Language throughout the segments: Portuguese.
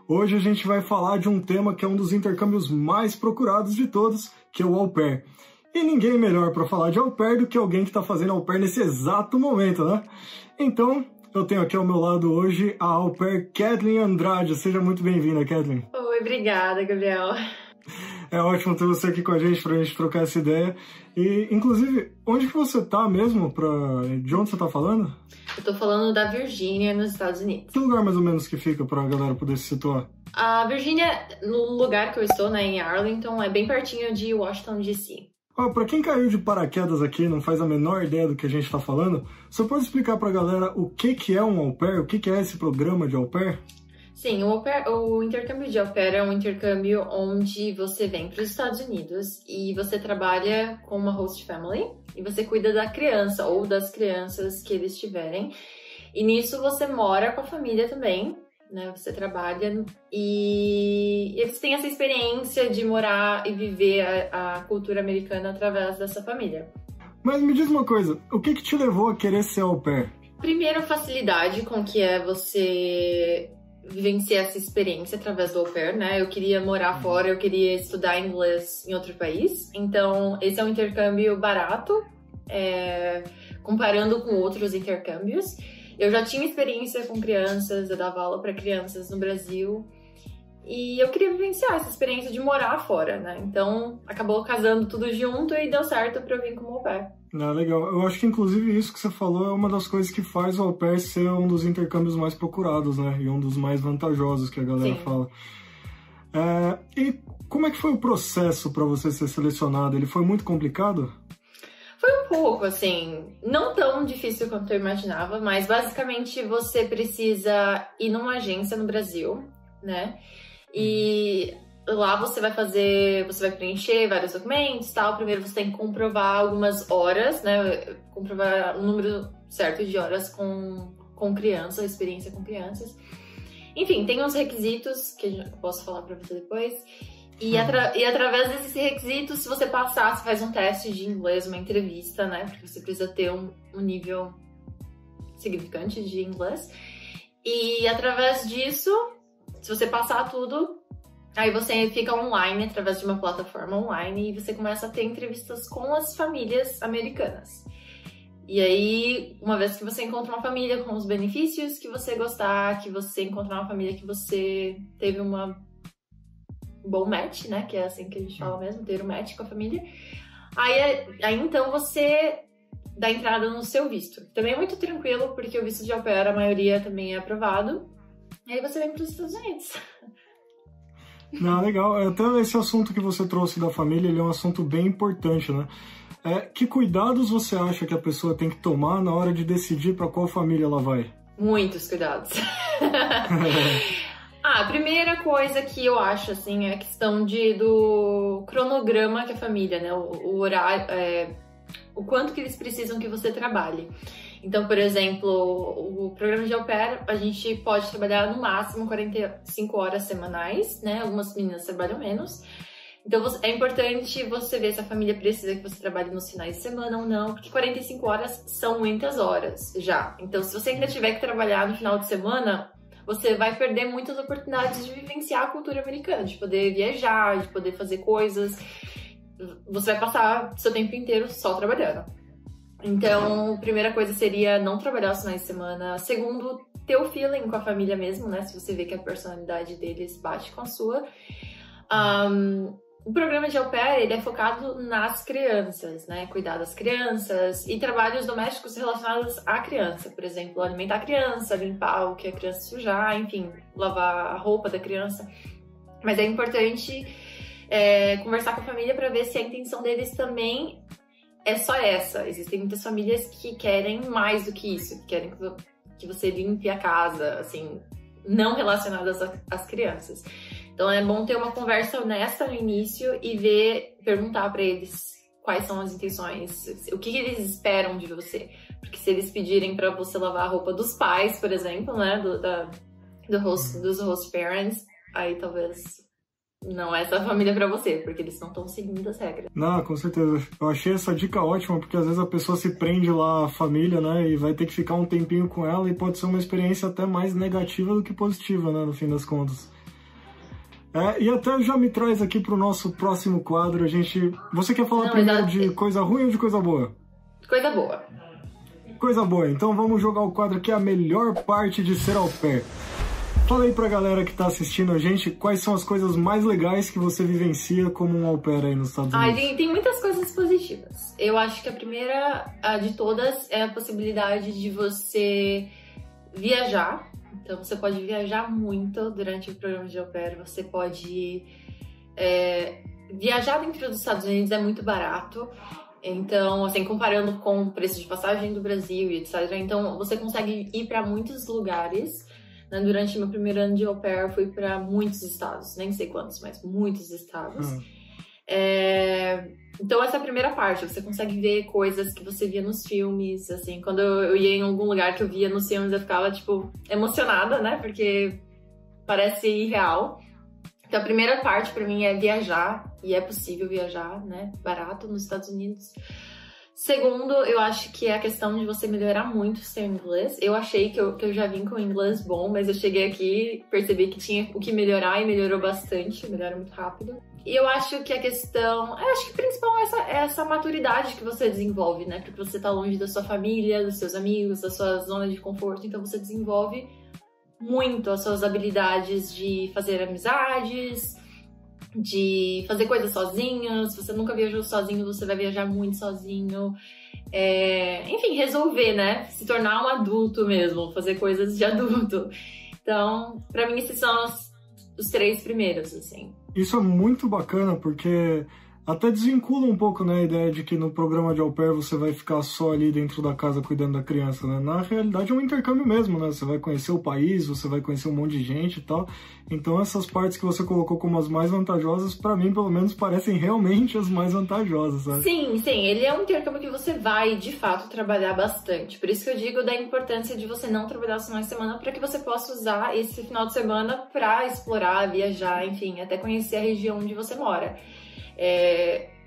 Hoje a gente vai falar de um tema que é um dos intercâmbios mais procurados de todos, que é o au pair. E ninguém melhor para falar de au pair do que alguém que está fazendo au pair nesse exato momento, né? Então, eu tenho aqui ao meu lado hoje a au pair Kathleen Andrade. Seja muito bem-vinda, Kathleen. Oi, obrigada, Gabriel. É ótimo ter você aqui com a gente pra gente trocar essa ideia. E, inclusive, onde que você tá mesmo? De onde você tá falando? Eu tô falando da Virgínia, nos Estados Unidos. Que lugar mais ou menos que fica pra galera poder se situar? A Virgínia, no lugar que eu estou, né, em Arlington, é bem pertinho de Washington, D.C. Pra quem caiu de paraquedas aqui e não faz a menor ideia do que a gente tá falando, você pode explicar pra galera o que é um au pair? O que é esse programa de au pair? Sim, o intercâmbio de au pair é um intercâmbio onde você vem para os Estados Unidos e você trabalha com uma host family e você cuida da criança ou das crianças que eles tiverem. E nisso você mora com a família também, né? Você trabalha e eles têm essa experiência de morar e viver a cultura americana através dessa família. Mas me diz uma coisa, o que te levou a querer ser au pair? Primeiro, a facilidade com que é você vivenciar essa experiência através do au pair, né? Eu queria morar fora, eu queria estudar inglês em outro país. Então, esse é um intercâmbio barato, comparando com outros intercâmbios. Eu já tinha experiência com crianças, eu dava aula para crianças no Brasil. E eu queria vivenciar essa experiência de morar fora, né? Então, acabou casando tudo junto e deu certo para eu vir como au pair. Ah, legal. Eu acho que, inclusive, isso que você falou é uma das coisas que faz o au pair ser um dos intercâmbios mais procurados, né? E um dos mais vantajosos que a galera fala. E como é que foi o processo para você ser selecionado? Ele foi muito complicado? Foi um pouco, assim, não tão difícil quanto eu imaginava, mas basicamente você precisa ir numa agência no Brasil, né? E lá você vai preencher vários documentos, tal. Primeiro você tem que comprovar algumas horas, né? Comprovar o número certo de horas com crianças, experiência com crianças. Enfim, tem uns requisitos que eu posso falar pra você depois. E através desses requisitos, se você passar, você faz um teste de inglês, uma entrevista, né? Porque você precisa ter um nível significante de inglês. E através disso, se você passar tudo, aí você fica online, através de uma plataforma online, e você começa a ter entrevistas com as famílias americanas. E aí, uma vez que você encontra uma família com os benefícios que você gostar, que você encontrar uma família que você teve um bom match, né? Que é assim que a gente fala mesmo, ter um match com a família. Aí então você dá entrada no seu visto. Também é muito tranquilo, porque o visto de au pair, a maioria também é aprovado. E aí você vem para os Estados Unidos. Não, legal. Até esse assunto que você trouxe da família, ele é um assunto bem importante, né? Que cuidados você acha que a pessoa tem que tomar na hora de decidir para qual família ela vai? Muitos cuidados. A primeira coisa que eu acho, assim, é a questão do cronograma que a família, né? O horário, o quanto que eles precisam que você trabalhe. Então, por exemplo, o programa de au pair, a gente pode trabalhar no máximo 45 horas semanais, né? Algumas meninas trabalham menos. Então, é importante você ver se a família precisa que você trabalhe nos finais de semana ou não, porque 45 horas são muitas horas já. Então, se você ainda tiver que trabalhar no final de semana, você vai perder muitas oportunidades de vivenciar a cultura americana, de poder viajar, de poder fazer coisas. Você vai passar seu tempo inteiro só trabalhando. Então, a primeira coisa seria não trabalhar os finais de semana. Segundo, ter o feeling com a família mesmo, né? Se você vê que a personalidade deles bate com a sua. O programa de au pair, ele é focado nas crianças, né? Cuidar das crianças e trabalhos domésticos relacionados à criança. Por exemplo, alimentar a criança, limpar o que a criança sujar, enfim, lavar a roupa da criança. Mas é importante conversar com a família para ver se a intenção deles também é só essa. Existem muitas famílias que querem mais do que isso, que querem que você limpe a casa, assim, não relacionadas às crianças. Então é bom ter uma conversa honesta no início e perguntar para eles quais são as intenções, o que eles esperam de você. Porque se eles pedirem para você lavar a roupa dos pais, por exemplo, né, dos host parents, aí talvez não é essa família pra você, porque eles não estão seguindo as regras. Não, com certeza. Eu achei essa dica ótima, porque às vezes a pessoa se prende lá à família, né, e vai ter que ficar um tempinho com ela e pode ser uma experiência até mais negativa do que positiva, né, no fim das contas. E até já me traz aqui pro nosso próximo quadro. Você quer falar primeiro de coisa ruim ou de coisa boa? Coisa boa. Coisa boa. Então vamos jogar o quadro que é a melhor parte de ser au pair. Fala aí pra galera que tá assistindo a gente quais são as coisas mais legais que você vivencia como um au pair aí nos Estados Unidos. Tem muitas coisas positivas. Eu acho que a primeira de todas é a possibilidade de você viajar. Então você pode viajar muito durante o programa de au pair. Você pode viajar dentro dos Estados Unidos, é muito barato. Então, assim, comparando com o preço de passagem do Brasil e etc. Então, você consegue ir para muitos lugares. Né? Durante meu primeiro ano de au pair, eu fui para muitos estados. Nem sei quantos, mas muitos estados. Então, essa é a primeira parte. Você consegue ver coisas que você via nos filmes. Assim, quando eu ia em algum lugar que eu via nos filmes, eu ficava, tipo, emocionada, né? Porque parece irreal. Então, a primeira parte pra mim é viajar, e é possível viajar, né, barato nos Estados Unidos. Segundo, eu acho que é a questão de você melhorar muito o seu inglês. Eu achei que eu já vim com inglês bom, mas eu cheguei aqui e percebi que tinha o que melhorar e melhorou bastante, melhora muito rápido. E eu acho que a questão, eu acho que o principal é essa maturidade que você desenvolve, né, porque você tá longe da sua família, dos seus amigos, da sua zona de conforto, então você desenvolve muito as suas habilidades de fazer amizades, de fazer coisas sozinho. Se você nunca viajou sozinho, você vai viajar muito sozinho. Enfim, resolver, né? Se tornar um adulto mesmo, fazer coisas de adulto. Então, pra mim, esses são os três primeiros, assim. Isso é muito bacana, porque até desvincula um pouco, né, a ideia de que no programa de au pair você vai ficar só ali dentro da casa cuidando da criança, né? Na realidade é um intercâmbio mesmo, né? Você vai conhecer o país, você vai conhecer um monte de gente e tal. Então essas partes que você colocou como as mais vantajosas, pra mim, pelo menos, parecem realmente as mais vantajosas, sabe? Sim, ele é um intercâmbio que você vai, de fato, trabalhar bastante. Por isso que eu digo da importância de você não trabalhar os finais de semana, para que você possa usar esse final de semana pra explorar, viajar, enfim, até conhecer a região onde você mora.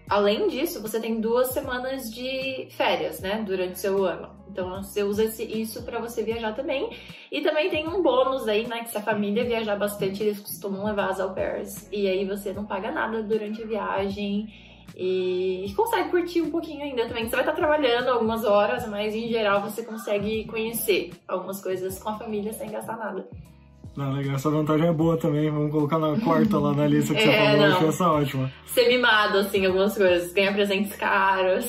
Além disso, você tem 2 semanas de férias, né, durante o seu ano. Então, você usa isso para você viajar também. E também tem um bônus aí, né, que se a família viajar bastante, eles costumam levar as au pairs. E aí você não paga nada durante a viagem e consegue curtir um pouquinho ainda também. Você vai estar trabalhando algumas horas, mas em geral você consegue conhecer algumas coisas com a família sem gastar nada. Não, legal, essa vantagem é boa também. Vamos colocar na quarta lá na lista que você falou, eu achei essa ótima. Ser mimado, assim, algumas coisas, ganhar presentes caros.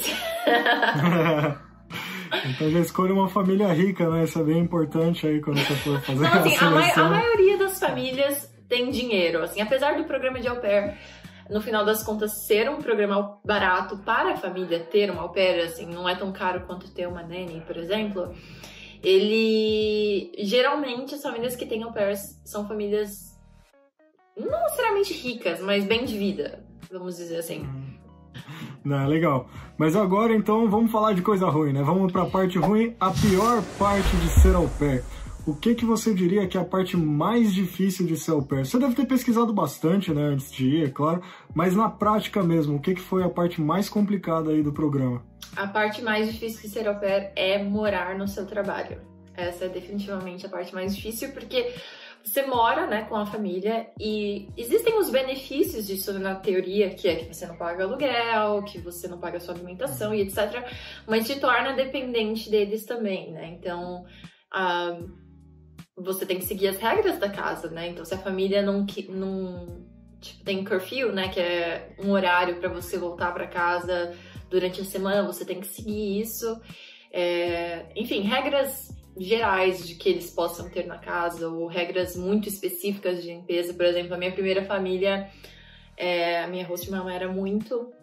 Então já escolha uma família rica, né? Isso é bem importante aí quando você for fazer a seleção. A maioria das famílias famílias tem dinheiro, assim, apesar do programa de au pair, no final das contas, ser um programa barato para a família ter uma au pair, assim, não é tão caro quanto ter uma nanny, por exemplo. Geralmente as famílias que têm au pairs são famílias não necessariamente ricas, mas bem de vida, vamos dizer assim. Não, legal. Mas agora então vamos falar de coisa ruim, né? Vamos pra parte ruim, a pior parte de ser au pair. O que você diria que é a parte mais difícil de ser au pair? Você deve ter pesquisado bastante, né, antes de ir, é claro, mas na prática mesmo, o que foi a parte mais complicada aí do programa? A parte mais difícil de ser au pair é morar no seu trabalho. Essa é definitivamente a parte mais difícil, porque você mora, né, com a família e existem os benefícios disso na teoria, que é que você não paga aluguel, que você não paga sua alimentação e etc. Mas te torna dependente deles também, né? Então, você tem que seguir as regras da casa, né? Então, se a família não tipo, tem curfew, né, que é um horário para você voltar para casa durante a semana, você tem que seguir isso. Enfim, regras gerais de que eles possam ter na casa, ou regras muito específicas de limpeza. Por exemplo, a minha primeira família, a minha host mama era muito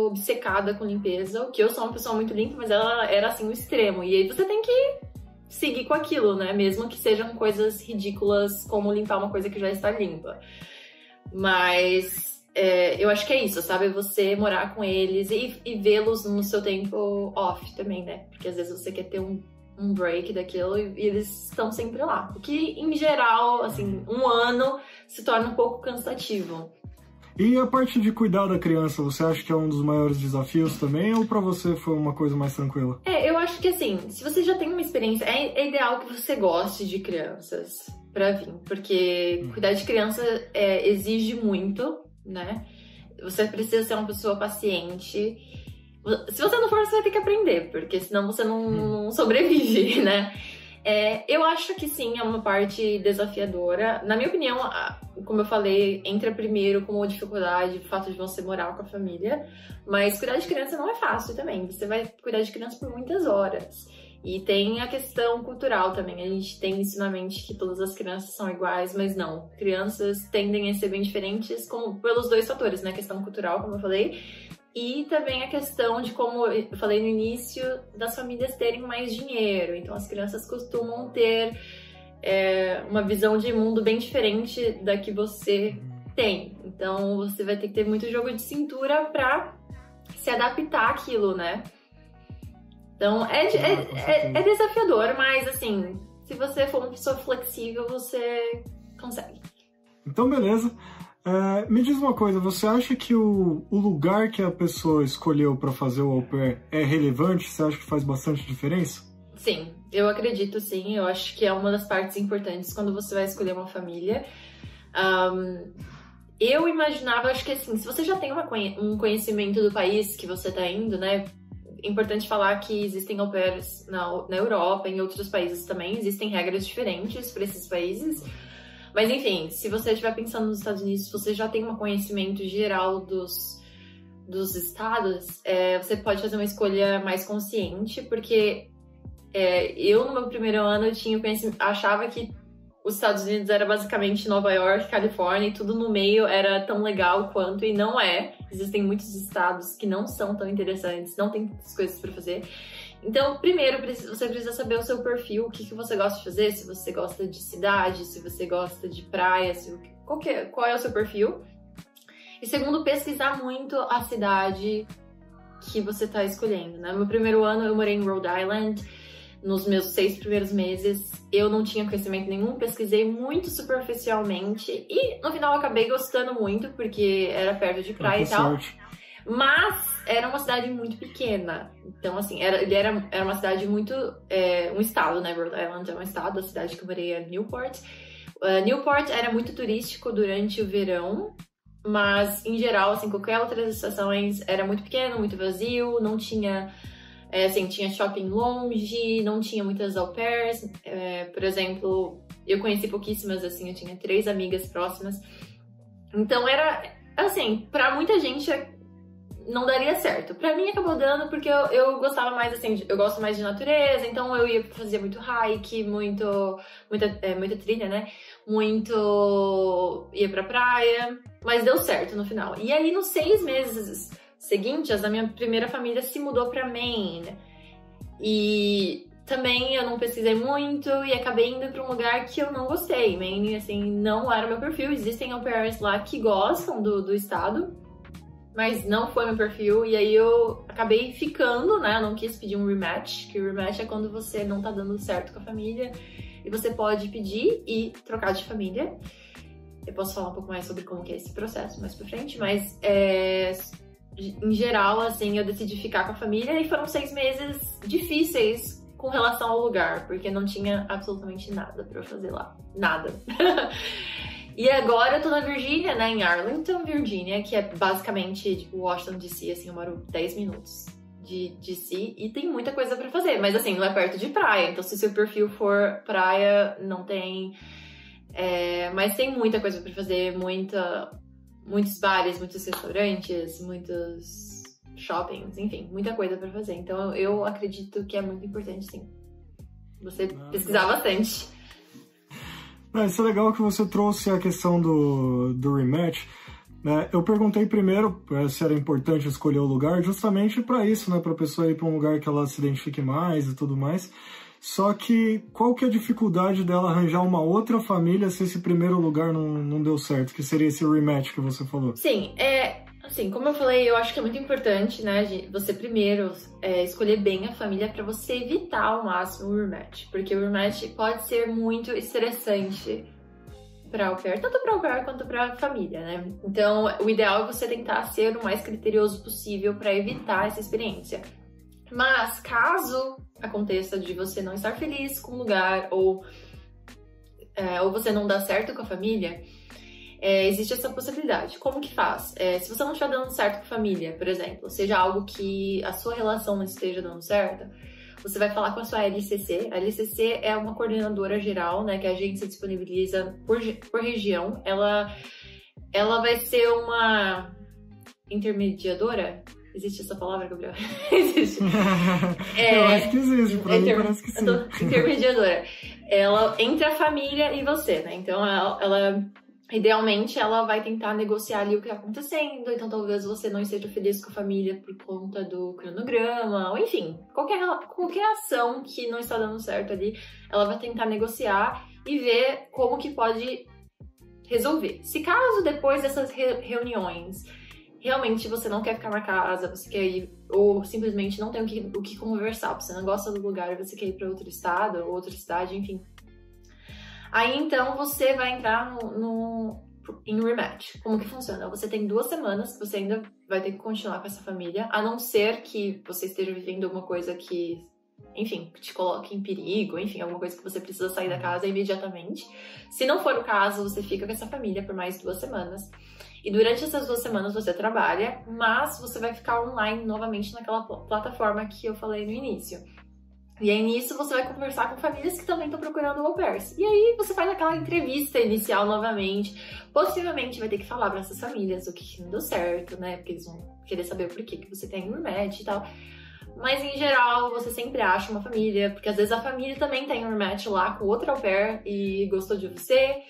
obcecada com limpeza, o que eu sou uma pessoa muito limpa, mas ela era assim o extremo. E aí você tem que seguir com aquilo, né? Mesmo que sejam coisas ridículas, como limpar uma coisa que já está limpa. Mas eu acho que é isso, sabe? Você morar com eles e vê-los no seu tempo off também, né? Porque às vezes você quer ter um break daquilo e eles estão sempre lá. O que, em geral, assim, um ano se torna um pouco cansativo. E a parte de cuidar da criança, você acha que é um dos maiores desafios também, ou pra você foi uma coisa mais tranquila? Eu acho que assim, se você já tem uma experiência, é ideal que você goste de crianças pra vir, porque cuidar de criança exige muito, né? Você precisa ser uma pessoa paciente. Se você não for, você vai ter que aprender, porque senão você não sobrevive, né? Eu acho que sim, é uma parte desafiadora. Na minha opinião, como eu falei, entra primeiro como dificuldade o fato de você morar com a família, mas cuidar de criança não é fácil também. Você vai cuidar de criança por muitas horas. E tem a questão cultural também. A gente tem isso na mente que todas as crianças são iguais, mas não. Crianças tendem a ser bem diferentes pelos dois fatores, né? A questão cultural, como eu falei, e também a questão de, como eu falei no início, das famílias terem mais dinheiro. Então as crianças costumam ter uma visão de mundo bem diferente da que você tem. Então você vai ter que ter muito jogo de cintura pra se adaptar àquilo, né? Então é desafiador, mas assim, se você for uma pessoa flexível, você consegue. Então beleza. Me diz uma coisa, você acha que o lugar que a pessoa escolheu para fazer o au pair é relevante? Você acha que faz bastante diferença? Sim, eu acredito sim. Eu acho que é uma das partes importantes quando você vai escolher uma família. Eu imaginava, acho que assim, se você já tem um conhecimento do país que você tá indo, né? É importante falar que existem au pairs na Europa, em outros países também, existem regras diferentes para esses países. Mas enfim, se você estiver pensando nos Estados Unidos, você já tem um conhecimento geral dos estados, você pode fazer uma escolha mais consciente, porque eu no meu primeiro ano eu tinha conhecimento, achava que os Estados Unidos era basicamente Nova York, Califórnia, e tudo no meio era tão legal quanto, e não é. Existem muitos estados que não são tão interessantes, não tem tantas coisas para fazer. Então, primeiro, você precisa saber o seu perfil, o que você gosta de fazer, se você gosta de cidade, se você gosta de praia, qual é o seu perfil. E segundo, pesquisar muito a cidade que você está escolhendo, né? No meu primeiro ano, eu morei em Rhode Island. Nos meus 6 primeiros meses, eu não tinha conhecimento nenhum, pesquisei muito superficialmente e no final eu acabei gostando muito, porque era perto de praia e tal. Mas era uma cidade muito pequena, então assim, era uma cidade muito... um estado, né? Rhode Island é um estado, a cidade que eu morei é Newport. Newport era muito turístico durante o verão, mas em geral, assim, qualquer outras estações era muito pequeno, muito vazio, não tinha... tinha shopping longe, não tinha muitas au pairs. Por exemplo, eu conheci pouquíssimas, assim, eu tinha 3 amigas próximas. Então era, assim, pra muita gente não daria certo. Pra mim acabou dando porque eu gostava mais, assim, eu gosto mais de natureza, então eu ia fazer muito hike, muita trilha, né? Ia pra praia, mas deu certo no final. E aí, nos 6 meses seguintes, a minha primeira família se mudou pra Maine. E também eu não pesquisei muito e acabei indo pra um lugar que eu não gostei. Maine, assim, não era o meu perfil. Existem au pairs lá que gostam do estado, mas não foi meu perfil. E aí eu acabei ficando, né? Eu não quis pedir um rematch, que o rematch é quando você não tá dando certo com a família e você pode pedir e trocar de família. Eu posso falar um pouco mais sobre como que é esse processo mais pra frente, mas em geral, assim, eu decidi ficar com a família e foram 6 meses difíceis com relação ao lugar, porque não tinha absolutamente nada pra eu fazer lá. Nada. E agora eu tô na Virgínia, né, em Arlington, Virgínia, que é basicamente tipo Washington DC, assim, eu moro 10 minutos de DC e tem muita coisa pra fazer, mas assim, não é perto de praia, então se o seu perfil for praia, não tem... mas tem muita coisa pra fazer, muitos bares, muitos restaurantes, muitos shoppings, enfim, muita coisa pra fazer. Então eu acredito que é muito importante, sim, você pesquisar bastante. Isso é legal que você trouxe a questão do rematch. Eu perguntei primeiro se era importante escolher o lugar, justamente para isso, né, para a pessoa ir para um lugar que ela se identifique mais e tudo mais. Só que qual que é a dificuldade dela arranjar uma outra família se esse primeiro lugar não deu certo? Que seria esse rematch que você falou. Sim, assim, como eu falei, eu acho que é muito importante, né, você primeiro escolher bem a família para você evitar ao máximo o rematch. Porque o rematch pode ser muito estressante para au pair, tanto para au pair quanto para família, né? Então, o ideal é você tentar ser o mais criterioso possível para evitar essa experiência. Mas, caso aconteça de você não estar feliz com o lugar ou você não dar certo com a família, existe essa possibilidade. Como que faz? Se você não estiver dando certo com a família, por exemplo, seja algo que a sua relação não esteja dando certo, você vai falar com a sua LCC. A LCC é uma coordenadora geral, né, que a agência disponibiliza por região. Ela vai ser uma intermediadora? Existe essa palavra, Gabriel? Existe. Eu acho que existe, pra mim parece que sim. Intermediadora. Ela, entre a família e você, né? Então, idealmente, ela vai tentar negociar ali o que tá acontecendo, então talvez você não esteja feliz com a família por conta do cronograma, ou enfim, qualquer ação que não está dando certo ali, ela vai tentar negociar e ver como que pode resolver. Se caso depois dessas reuniões, realmente você não quer ficar na casa, você quer ir, ou simplesmente não tem o que conversar, você não gosta do lugar, você quer ir para outro estado, ou outra cidade, enfim. Aí, então, você vai entrar em rematch. Como que funciona? Você tem 2 semanas que você ainda vai ter que continuar com essa família, a não ser que você esteja vivendo alguma coisa que, enfim, te coloque em perigo, enfim, alguma coisa que você precisa sair da casa imediatamente. Se não for o caso, você fica com essa família por mais 2 semanas. E durante essas 2 semanas você trabalha, mas você vai ficar online novamente naquela plataforma que eu falei no início. E aí, nisso, você vai conversar com famílias que também estão procurando au pairs. E aí, você faz aquela entrevista inicial novamente. Possivelmente, vai ter que falar para essas famílias o que não deu certo, né? Porque eles vão querer saber o porquê que você tem um rematch e tal. Mas, em geral, você sempre acha uma família. Porque, às vezes, a família também tem um rematch lá com outra au pair e gostou de você.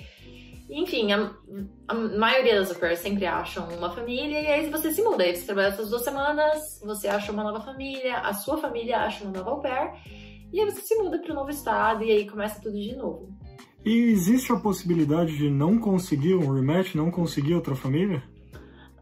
Enfim, a maioria das au pairs sempre acham uma família. E aí, você se muda. Aí, você trabalha essas 2 semanas, você acha uma nova família, a sua família acha uma nova au pair. E aí você se muda para um novo estado e aí começa tudo de novo. E existe a possibilidade de não conseguir um rematch, não conseguir outra família?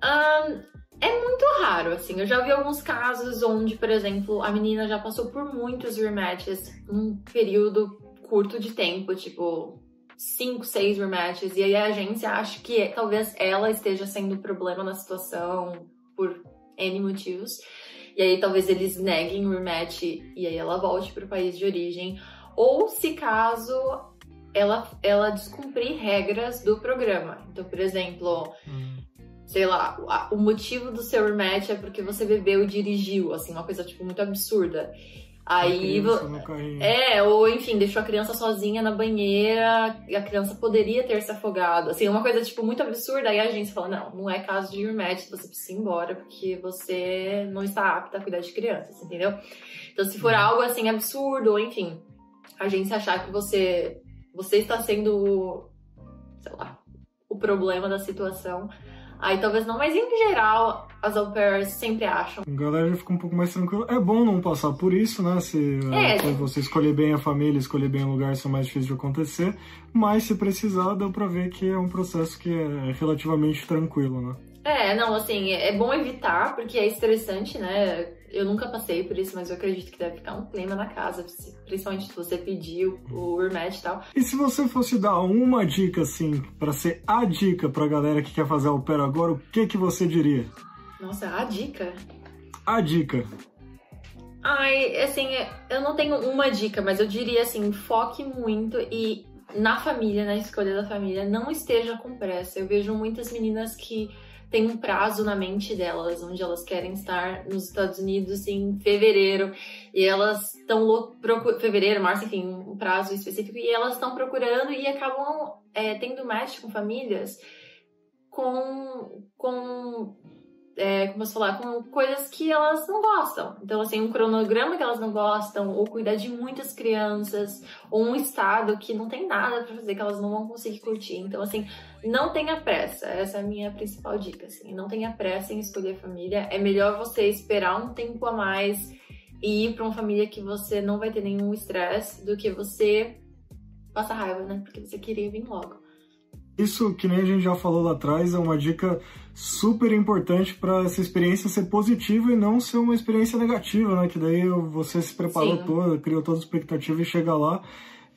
É muito raro, assim. Eu já vi alguns casos onde, por exemplo, a menina já passou por muitos rematches num período curto de tempo, tipo 5, 6 rematches. E aí a agência acha que talvez ela esteja sendo o problema na situação por N motivos. E aí talvez eles neguem o rematch e aí ela volte para o país de origem. Ou se caso ela descumprir regras do programa. Então, por exemplo, sei lá, o motivo do seu rematch é porque você bebeu e dirigiu, assim, uma coisa tipo muito absurda. Aí, ou enfim, deixou a criança sozinha na banheira e a criança poderia ter se afogado. Assim, uma coisa, tipo, muito absurda. Aí a agência fala, não é caso de rematch, você precisa ir embora porque você não está apta a cuidar de crianças, entendeu? Então, se for algo, assim, absurdo, ou enfim, a agência achar que você está sendo, sei lá, o problema da situação, aí talvez não, mas em geral as au pairs sempre acham. A galera fica um pouco mais tranquila. É bom não passar por isso, né? Se você escolher bem a família, escolher bem o lugar, isso é mais difícil de acontecer. Mas se precisar, dá pra ver que é um processo que é relativamente tranquilo, né? Assim, é bom evitar, porque é estressante, né? Eu nunca passei por isso, mas eu acredito que deve ficar um clima na casa, principalmente se você pedir o rematch e tal. E se você fosse dar uma dica, assim, pra ser a dica pra galera que quer fazer au pair agora, o que você diria? Nossa, a dica? A dica. Assim, eu não tenho uma dica, mas eu diria assim, foque muito e na família, na escolha da família, não esteja com pressa. Eu vejo muitas meninas que tem um prazo na mente delas, onde elas querem estar nos Estados Unidos em fevereiro, e elas estão fevereiro, março, enfim, um prazo específico, e elas estão procurando e acabam tendo match com famílias como posso falar, com coisas que elas não gostam. Então, assim, um cronograma que elas não gostam, ou cuidar de muitas crianças, ou um estado que não tem nada pra fazer, que elas não vão conseguir curtir. Então, assim, não tenha pressa. Essa é a minha principal dica, assim. Não tenha pressa em escolher família. É melhor você esperar um tempo a mais e ir pra uma família que você não vai ter nenhum estresse do que você passar raiva, né? Porque você queria vir logo. Isso, que nem a gente já falou lá atrás, é uma dica super importante para essa experiência ser positiva e não ser uma experiência negativa, né? Que daí você se preparou toda, criou toda a expectativa e chega lá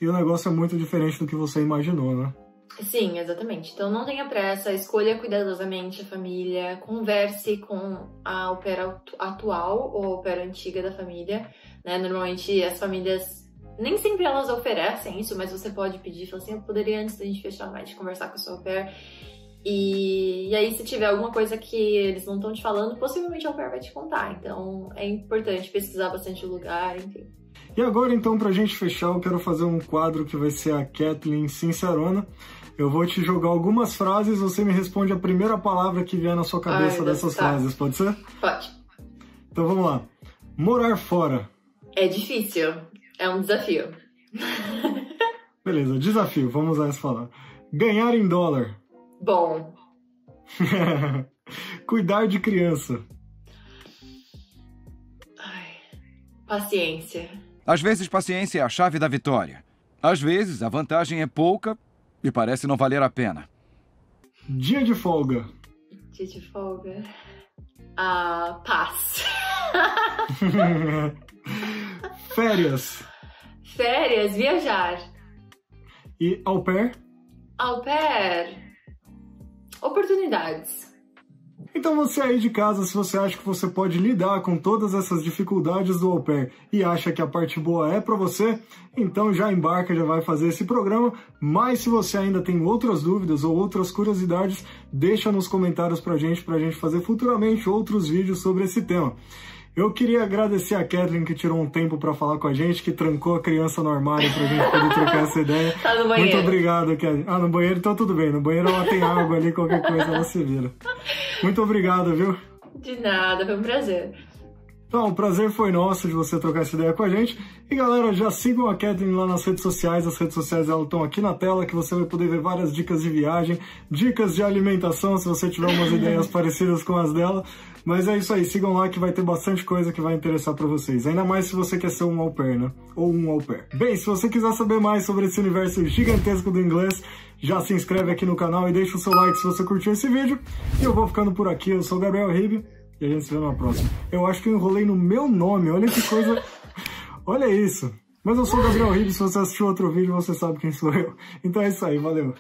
e o negócio é muito diferente do que você imaginou, né? Sim, exatamente. Então não tenha pressa, escolha cuidadosamente a família, converse com a au pair atual ou a au pair antiga da família, né? Normalmente as famílias, nem sempre elas oferecem isso, mas você pode pedir, falar assim, eu poderia antes da gente fechar a match conversar com a sua au pair. E aí se tiver alguma coisa que eles não estão te falando, possivelmente a au pair vai te contar. Então é importante pesquisar bastante o lugar, enfim. E agora então, pra gente fechar, eu quero fazer um quadro que vai ser a Kathleen Sincerona. Eu vou te jogar algumas frases, você me responde a primeira palavra que vier na sua cabeça dessas frases, pode ser? Pode. Então vamos lá. Morar fora. É difícil, é um desafio. Beleza, desafio, vamos usar essa palavra. Ganhar em dólar. Bom. Cuidar de criança. Ai, paciência. Às vezes, paciência é a chave da vitória. Às vezes, a vantagem é pouca e parece não valer a pena. Dia de folga. Dia de folga. Paz. Férias. Férias, viajar. E au pair? Au pair. Oportunidades. Então você aí de casa, se você acha que você pode lidar com todas essas dificuldades do au pair e acha que a parte boa é pra você, então já embarca, já vai fazer esse programa. Mas se você ainda tem outras dúvidas ou outras curiosidades, deixa nos comentários pra gente fazer futuramente outros vídeos sobre esse tema. Eu queria agradecer a Kathleen que tirou um tempo pra falar com a gente, que trancou a criança no armário pra gente poder trocar essa ideia. Tá no banheiro. Muito obrigado, Kathleen. No banheiro então tudo bem. No banheiro ela tem água ali, qualquer coisa ela se vira. Muito obrigado, viu? De nada, foi um prazer. Então, o prazer foi nosso de você trocar essa ideia com a gente. E galera, já sigam a Kathleen lá nas redes sociais. As redes sociais dela estão aqui na tela, que você vai poder ver várias dicas de viagem, dicas de alimentação, se você tiver umas ideias parecidas com as dela. Mas é isso aí, sigam lá que vai ter bastante coisa que vai interessar pra vocês. Ainda mais se você quer ser um au pair, né? Ou um au pair. Bem, se você quiser saber mais sobre esse universo gigantesco do inglês, já se inscreve aqui no canal e deixa o seu like se você curtiu esse vídeo. E eu vou ficando por aqui, eu sou o Gabriel Ribe. E a gente se vê na próxima. Eu acho que eu enrolei no meu nome, olha que coisa... Olha isso. Mas eu sou o Gabriel Ribe, se você assistiu outro vídeo, você sabe quem sou eu. Então é isso aí, valeu.